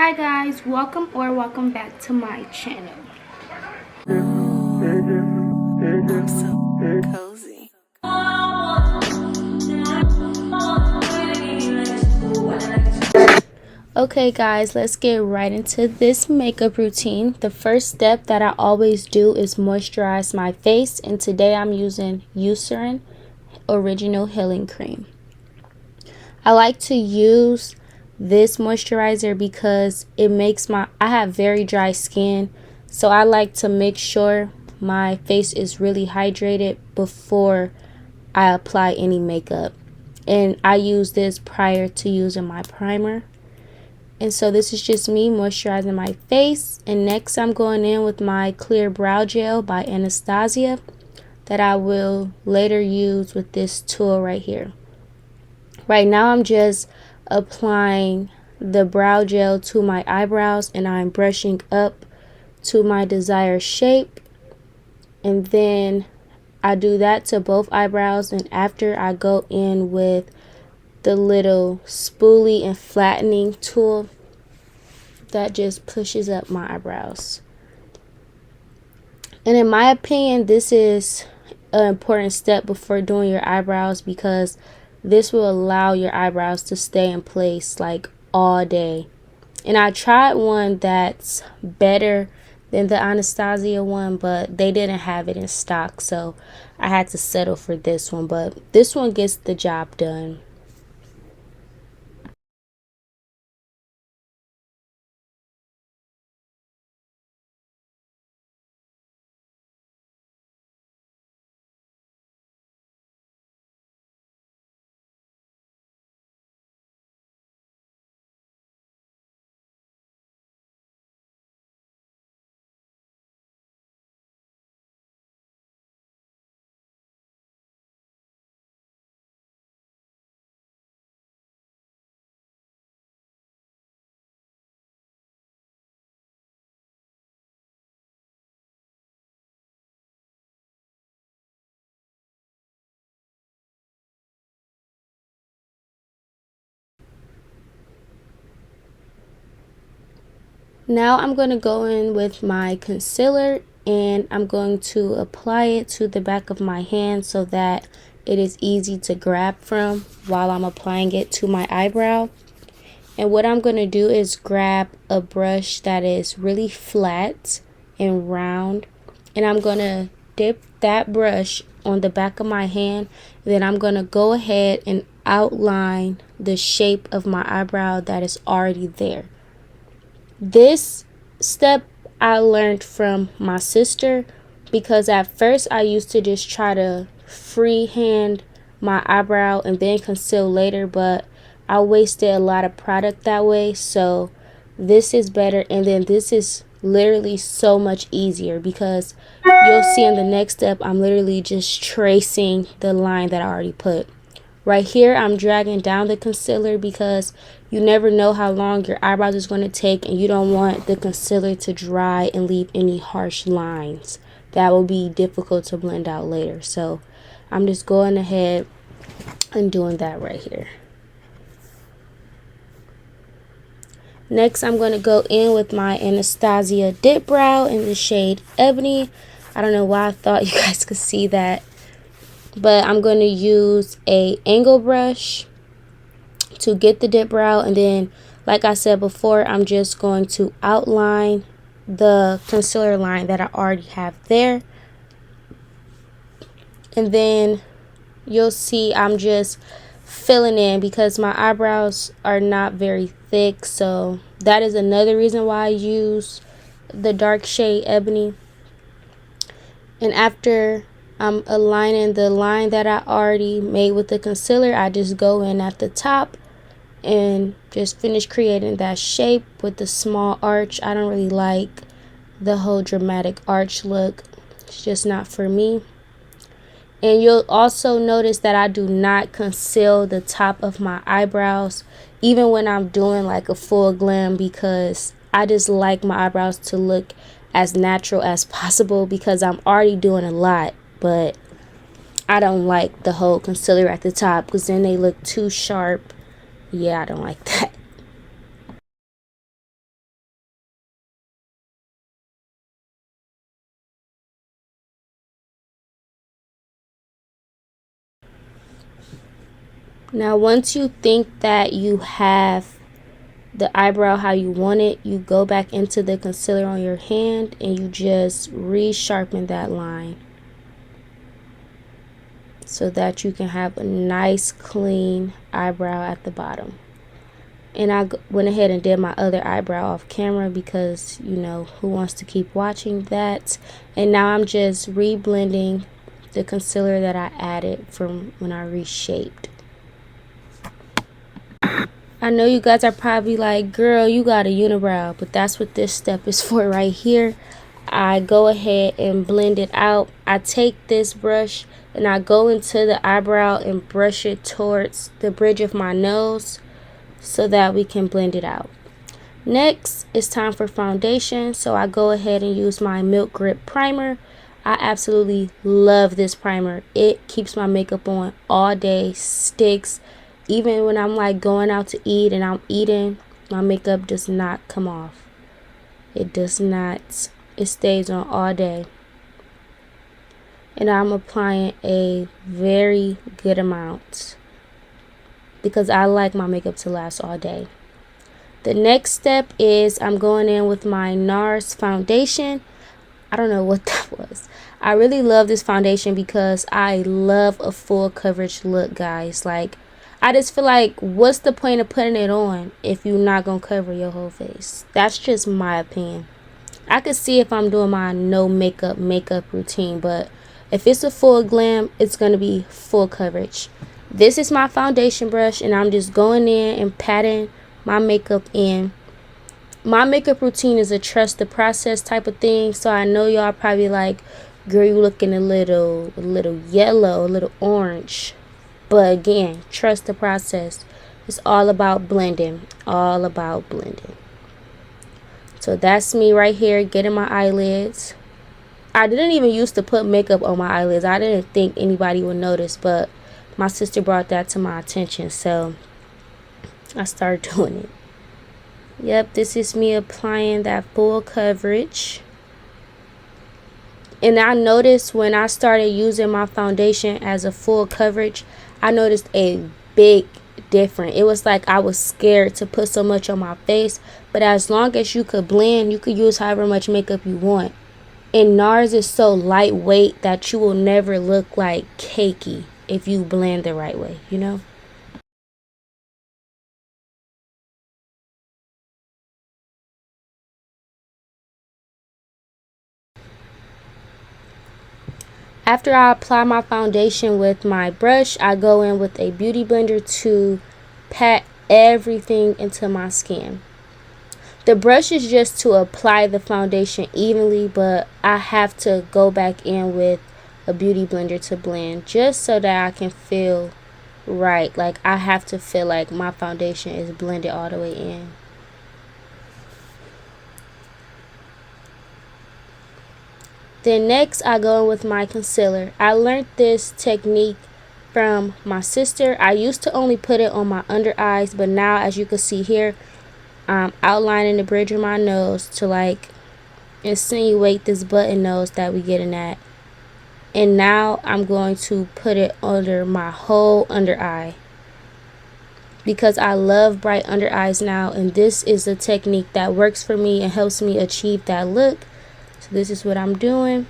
Hi guys, welcome back to my channel. I'm so cozy. Okay guys, let's get right into this makeup routine. The first step that I always do is moisturize my face, and today I'm using Eucerin Original Healing Cream. I like to use this moisturizer because I have very dry skin, so I like to make sure my face is really hydrated before I apply any makeup. And I use this prior to using my primer. And so this is just me moisturizing my face. And next I'm going in with my clear brow gel by Anastasia that I will later use with this tool right here. Right now I'm just applying the brow gel to my eyebrows, and I'm brushing up to my desired shape, and then I do that to both eyebrows, and after I go in with the little spoolie and flattening tool that just pushes up my eyebrows. And in my opinion, this is an important step before doing your eyebrows, because this will allow your eyebrows to stay in place like all day. And I tried one that's better than the Anastasia one, but they didn't have it in stock, so I had to settle for this one. But this one gets the job done. Now I'm going to go in with my concealer, and I'm going to apply it to the back of my hand so that it is easy to grab from while I'm applying it to my eyebrow. And what I'm going to do is grab a brush that is really flat and round, and I'm going to dip that brush on the back of my hand. Then I'm going to go ahead and outline the shape of my eyebrow that is already there. This step I learned from my sister, because at first I used to just try to freehand my eyebrow and then conceal later, but I wasted a lot of product that way. So this is better, and then this is literally so much easier because you'll see in the next step I'm literally just tracing the line that I already put. Right here, I'm dragging down the concealer because you never know how long your eyebrows is going to take, and you don't want the concealer to dry and leave any harsh lines. That will be difficult to blend out later. So I'm just going ahead and doing that right here. Next, I'm going to go in with my Anastasia Dip Brow in the shade Ebony. I don't know why I thought you guys could see that, but I'm going to use a angle brush to get the dip brow, and then like I said before, I'm just going to outline the concealer line that I already have there. And then you'll see I'm just filling in because my eyebrows are not very thick, so that is another reason why I use the dark shade Ebony. And after I'm aligning the line that I already made with the concealer, I just go in at the top and just finish creating that shape with the small arch. I don't really like the whole dramatic arch look. It's just not for me. And you'll also notice that I do not conceal the top of my eyebrows even when I'm doing like a full glam, because I just like my eyebrows to look as natural as possible, because I'm already doing a lot, but I don't like the whole concealer at the top because then they look too sharp. Yeah, I don't like that. Now once you think that you have the eyebrow how you want it, you go back into the concealer on your hand and you just resharpen that line so that you can have a nice clean eyebrow at the bottom. And I went ahead and did my other eyebrow off camera because, you know, who wants to keep watching that? And now I'm just reblending the concealer that I added from when I reshaped. I know you guys are probably like, girl, you got a unibrow, but that's what this step is for right here. I go ahead and blend it out. I take this brush and I go into the eyebrow and brush it towards the bridge of my nose so that we can blend it out. Next, it's time for foundation, so I go ahead and use my Milk Grip primer. I absolutely love this primer. It keeps my makeup on all day, sticks. Even when I'm like going out to eat and I'm eating, my makeup does not come off. It does not. It stays on all day. And I'm applying a very good amount because I like my makeup to last all day. The next step is I'm going in with my NARS foundation. I don't know what that was. I really love this foundation because I love a full coverage look, guys. Like, I just feel like, what's the point of putting it on if you're not going to cover your whole face? That's just my opinion. I could see if I'm doing my no makeup routine, but if it's a full glam, it's going to be full coverage. This is my foundation brush, and I'm just going in and patting my makeup in. My makeup routine is a trust the process type of thing, so I know y'all probably like, girl, you looking a little yellow, a little orange. But again, trust the process. It's all about blending, all about blending. So that's me right here getting my eyelids. I didn't even used to put makeup on my eyelids. I didn't think anybody would notice, but my sister brought that to my attention, so I started doing it. Yep, this is me applying that full coverage. And I noticed when I started using my foundation as a full coverage, I noticed a big difference. It was like I was scared to put so much on my face, but as long as you could blend, you could use however much makeup you want. And NARS is so lightweight that you will never look like cakey if you blend the right way, you know? After I apply my foundation with my brush, I go in with a beauty blender to pat everything into my skin. The brush is just to apply the foundation evenly, but I have to go back in with a beauty blender to blend just so that I can feel right. Like, I have to feel like my foundation is blended all the way in. Then next I go in with my concealer. I learned this technique from my sister. I used to only put it on my under eyes, but now as you can see here, I'm outlining the bridge of my nose to like insinuate this button nose that we getting at. And now I'm going to put it under my whole under eye because I love bright under eyes now, and this is a technique that works for me and helps me achieve that look. So this is what I'm doing.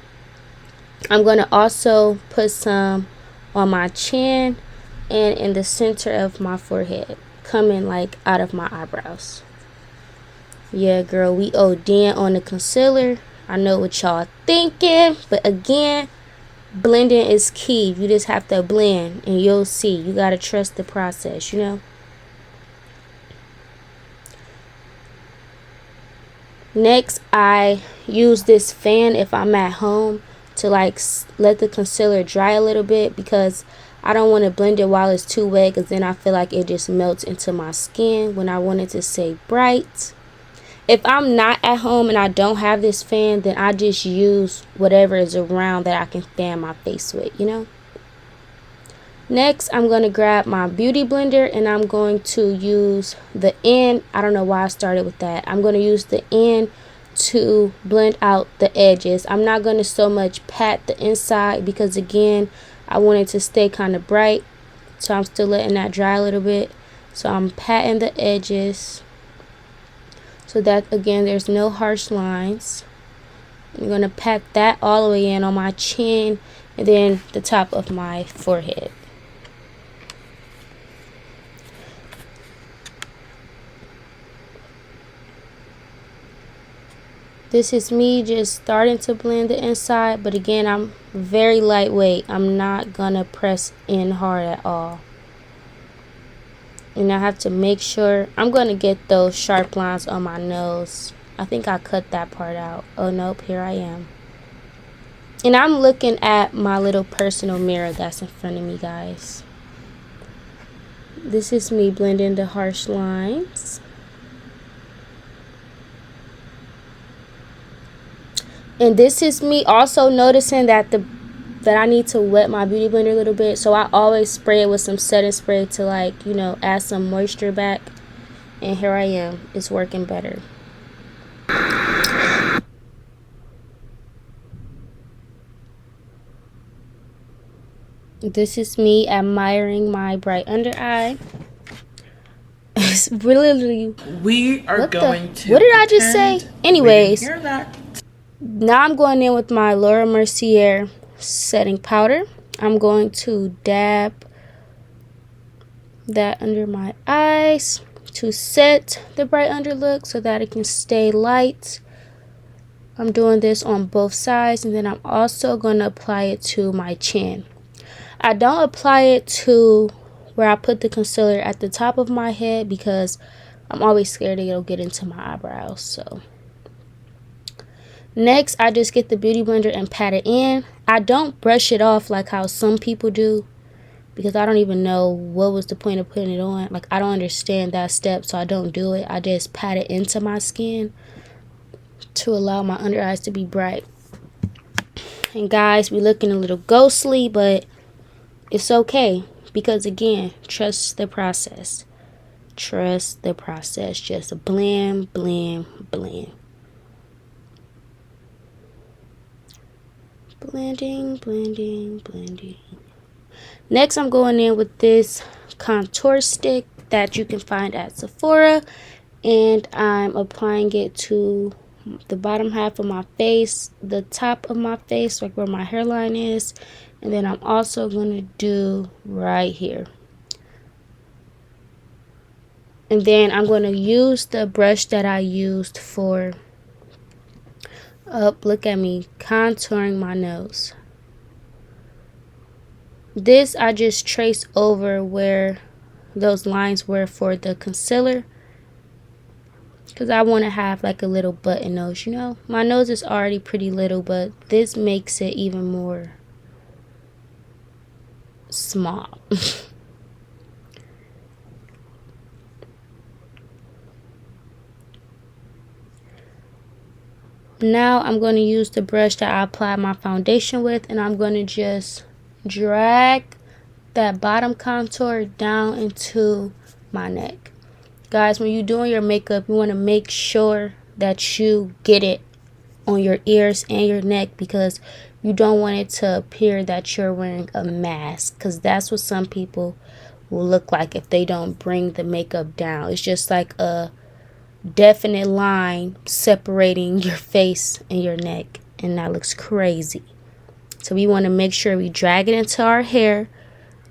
I'm going to also put some on my chin and in the center of my forehead, coming like out of my eyebrows. Yeah, girl, we OD'ing on the concealer. I know what y'all thinking, but again, blending is key. You just have to blend and you'll see. You got to trust the process, you know? Next, I use this fan if I'm at home to like let the concealer dry a little bit because I don't want to blend it while it's too wet, because then I feel like it just melts into my skin when I want it to stay bright. If I'm not at home and I don't have this fan, then I just use whatever is around that I can fan my face with, you know? Next, I'm going to grab my beauty blender and I'm going to use the end. I don't know why I started with that. I'm going to use the end to blend out the edges. I'm not going to so much pat the inside because again, I want it to stay kind of bright. So I'm still letting that dry a little bit. So I'm patting the edges so that, again, there's no harsh lines. I'm going to pat that all the way in on my chin and then the top of my forehead. This is me just starting to blend the inside, but again, I'm very lightweight. I'm not gonna press in hard at all. And I have to make sure I'm gonna get those sharp lines on my nose. I think I cut that part out. Oh nope, here I am. And I'm looking at my little personal mirror that's in front of me, guys. This is me blending the harsh lines. And this is me also noticing that I need to wet my beauty blender a little bit. So I always spray it with some setting spray to, like, you know, add some moisture back. And here I am. It's working better. This is me admiring my bright under eye. It's really... We are going to. What did I just say? Anyways. Hear that. Now I'm going in with my Laura Mercier setting powder. I'm going to dab that under my eyes to set the bright under look so that it can stay light. I'm doing this on both sides, and then I'm also going to apply it to my chin. I don't apply it to where I put the concealer at the top of my head because I'm always scared it'll get into my eyebrows. So next, I just get the beauty blender and pat it in. I don't brush it off like how some people do because I don't even know what was the point of putting it on. Like, I don't understand that step, so I don't do it. I just pat it into my skin to allow my under eyes to be bright. And guys, we're looking a little ghostly, but it's okay because, again, trust the process. Trust the process. Just blend, blend, blend. Blending, blending, blending. Next, I'm going in with this contour stick that you can find at Sephora, and I'm applying it to the bottom half of my face, the top of my face, like where my hairline is, and then I'm also going to do right here. And then I'm going to use the brush that I used for look at me contouring my nose. This I just trace over where those lines were for the concealer because I want to have like a little button nose, you know. My nose is already pretty little, but this makes it even more small. Now I'm going to use the brush that I applied my foundation with, and I'm going to just drag that bottom contour down into my neck. Guys, when you're doing your makeup, you want to make sure that you get it on your ears and your neck because you don't want it to appear that you're wearing a mask, because that's what some people will look like if they don't bring the makeup down. It's just like a definite line separating your face and your neck, and that looks crazy. So we want to make sure we drag it into our hair,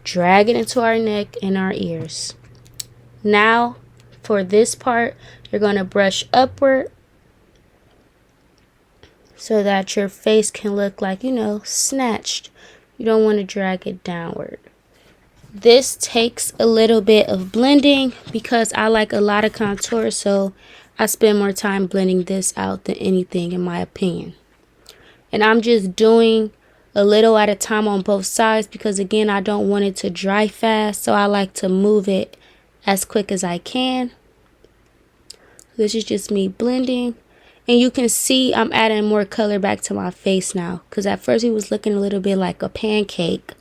drag it into our neck and our ears. Now for this part, you're going to brush upward so that your face can look like, you know, snatched. You don't want to drag it downward. This takes a little bit of blending because I like a lot of contour, so I spend more time blending this out than anything, in my opinion. And I'm just doing a little at a time on both sides because, again, I don't want it to dry fast, so I like to move it as quick as I can. This is just me blending, and you can see I'm adding more color back to my face now because at first it was looking a little bit like a pancake.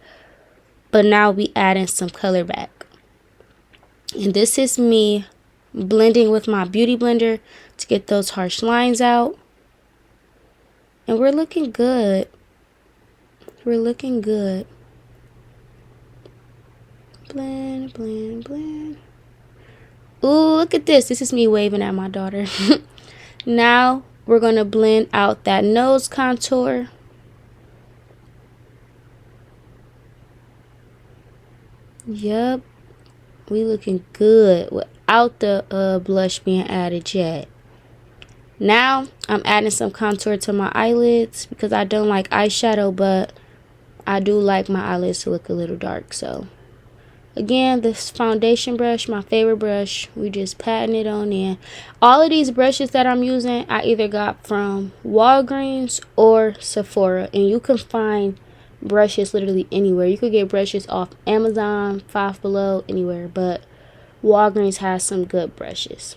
But now we adding some color back. And this is me blending with my beauty blender to get those harsh lines out. And we're looking good. We're looking good. Blend, blend, blend. Ooh, look at this. This is me waving at my daughter. Now we're going to blend out that nose contour. Yep. We looking good without the blush being added yet. Now I'm adding some contour to my eyelids because I don't like eyeshadow, but I do like my eyelids to look a little dark. So again, this foundation brush, my favorite brush, we just patting it on in. All of these brushes that I'm using, I either got from Walgreens or Sephora, and you can find brushes literally anywhere. You could get brushes off Amazon, Five Below, anywhere, but Walgreens has some good brushes.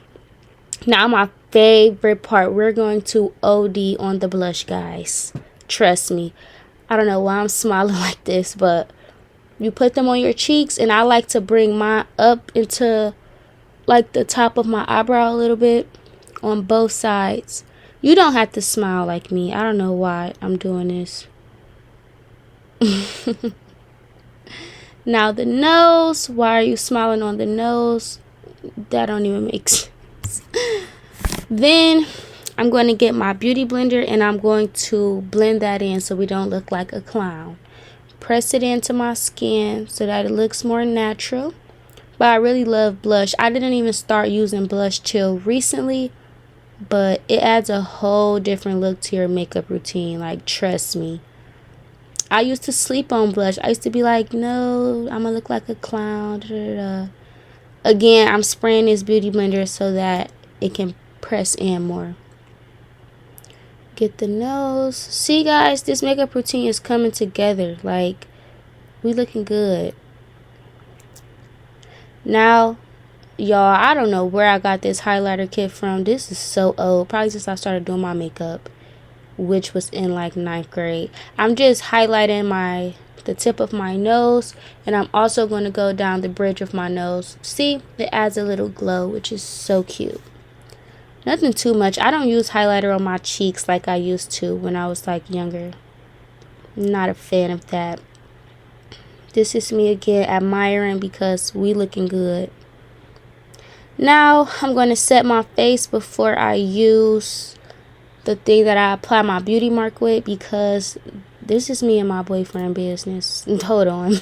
Now my favorite part, we're going to OD on the blush, guys. Trust me. I don't know why I'm smiling like this, but you put them on your cheeks, and I like to bring mine up into like the top of my eyebrow a little bit on both sides. You don't have to smile like me. I don't know why I'm doing this. Now the nose. Why are you smiling on the nose? That don't even make sense. Then I'm going to get my beauty blender, and I'm going to blend that in so we don't look like a clown. Press it into my skin so that it looks more natural. But I really love blush. I didn't even start using blush till recently, but it adds a whole different look to your makeup routine. Like, trust me. I used to sleep on blush. I used to be like, no, I'm gonna look like a clown. Da, da, da. Again, I'm spraying this beauty blender so that it can press in more. Get the nose. See, guys, this makeup routine is coming together. Like, we looking good. Now, y'all, I don't know where I got this highlighter kit from. This is so old. Probably since I started doing my makeup, which was in like 9th grade. I'm just highlighting the tip of my nose, and I'm also going to go down the bridge of my nose. See, it adds a little glow, which is so cute. Nothing too much. I don't use highlighter on my cheeks like I used to when I was like younger. Not a fan of that. This is me again admiring because we looking good. Now I'm going to set my face before I use the thing that I apply my beauty mark with, because this is me and my boyfriend business. Hold on.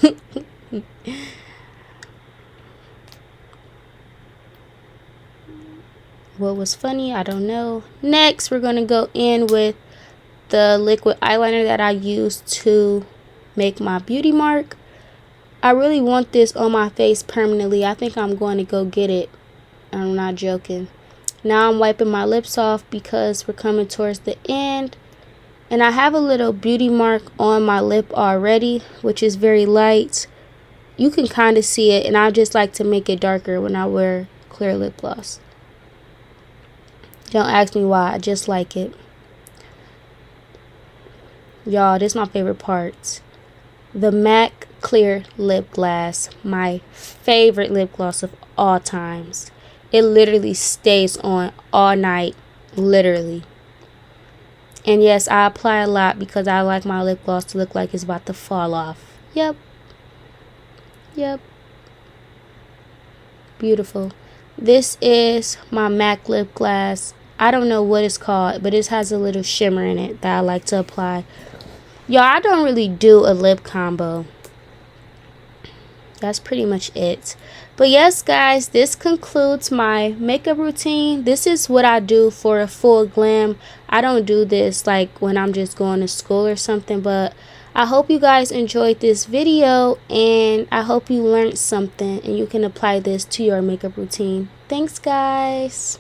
What was funny? I don't know. Next, we're going to go in with the liquid eyeliner that I used to make my beauty mark. I really want this on my face permanently. I think I'm going to go get it. I'm not joking. Now I'm wiping my lips off because we're coming towards the end. And I have a little beauty mark on my lip already, which is very light. You can kind of see it, and I just like to make it darker when I wear clear lip gloss. Don't ask me why, I just like it. Y'all, this is my favorite part. The MAC Clear Lip Gloss, my favorite lip gloss of all times. It literally stays on all night, literally. And yes, I apply a lot because I like my lip gloss to look like it's about to fall off. Yep. Beautiful. This is my MAC lip gloss. I don't know what it's called, but it has a little shimmer in it that I like to apply. Y'all, I don't really do a lip combo. That's pretty much it. But yes, guys, this concludes my makeup routine. This is what I do for a full glam. I don't do this like when I'm just going to school or something, but I hope you guys enjoyed this video, and I hope you learned something and you can apply this to your makeup routine. Thanks, guys.